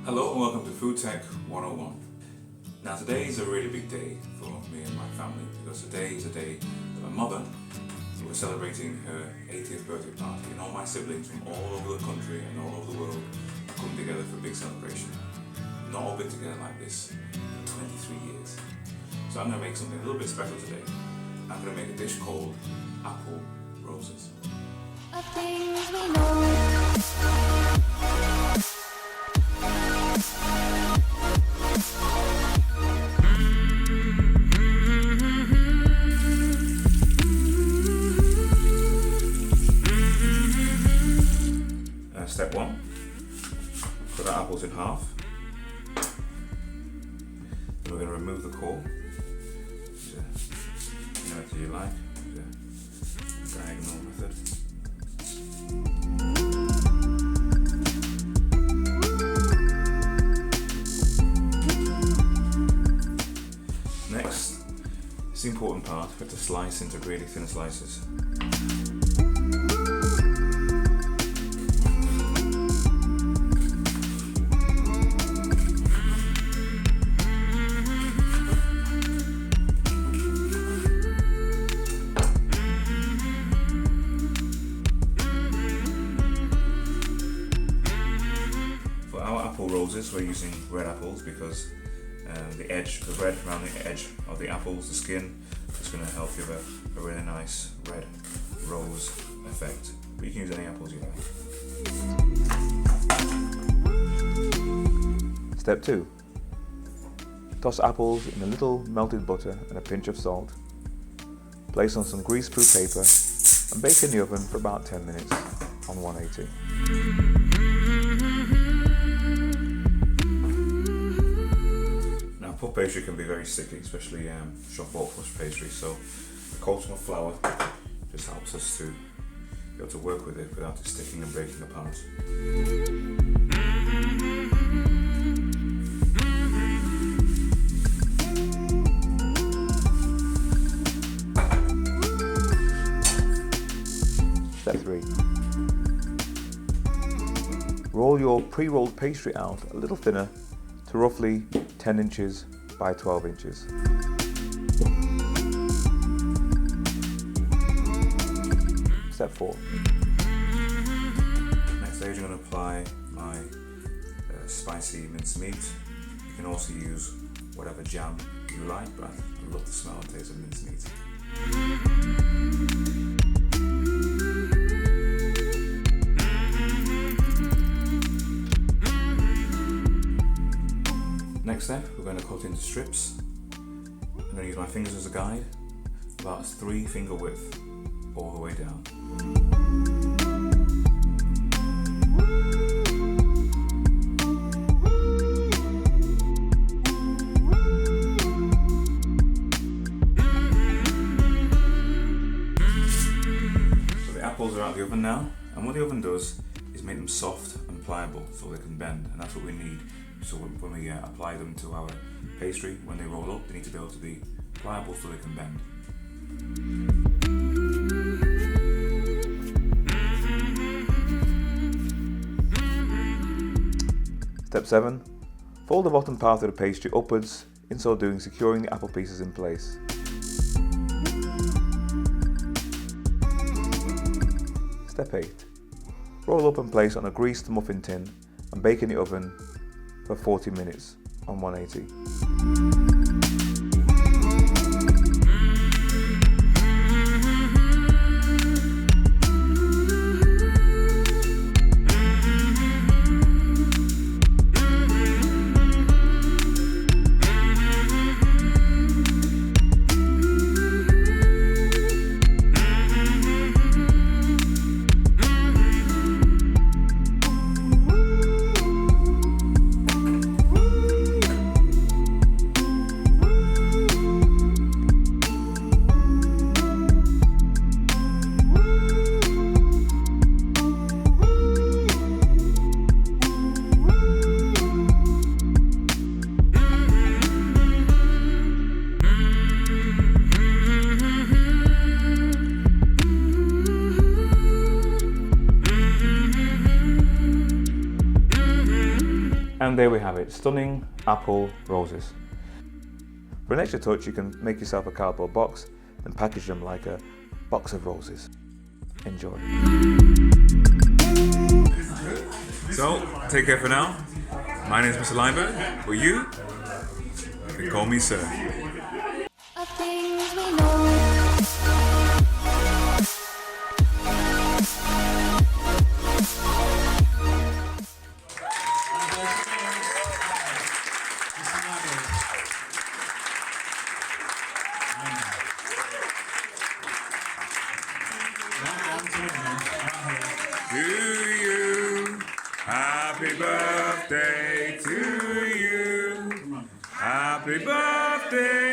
Hello and welcome to FoodTech 101. Now today is a really big day for me and my family because today is a day that my mother was celebrating her 80th birthday party, and all my siblings from all over the country and all over the world are coming together for a big celebration. Not all been together like this for 23 years. So I'm going to make something a little bit special today. I'm going to make a dish called apple roses. Step one, cut our apples in half. Then we're going to remove the core. Whatever you like, the diagonal method. Next, it's the important part. We have to slice into really thin slices. Apple roses, we're using red apples because the red around the edge of the apples, the skin, is going to help give a really nice red rose effect. But you can use any apples you like. Step 2. Toss apples in a little melted butter and a pinch of salt. Place on some grease-proof paper and bake in the oven for about 10 minutes on 180. Puff pastry can be very sticky, especially shop bought puff pastry, so the coating of flour just helps us to be able to work with it without it sticking and breaking apart. Step 3. Roll your pre-rolled pastry out a little thinner to roughly 10 inches by 12 inches. Step 4. Next stage, I'm going to apply my spicy minced meat. You can also use whatever jam you like, but I love the smell and taste of minced meat. Next step, we're going to cut into strips. I'm going to use my fingers as a guide, about 3 finger width all the way down. So the apples are out of the oven now, and what the oven does is make them soft and pliable so they can bend, and that's what we need. So when we apply them to our pastry, when they roll up, they need to be able to be pliable so they can bend. Step 7. Fold the bottom part of the pastry upwards, in so doing securing the apple pieces in place. Step 8. Roll up and place on a greased muffin tin and bake in the oven for 40 minutes on 180. And there we have it, stunning apple roses. For an extra touch, you can make yourself a cardboard box and package them like a box of roses. Enjoy. So, take care for now. My name is Mr. Lineberg. For you can call me sir. To you, happy birthday to you, happy birthday.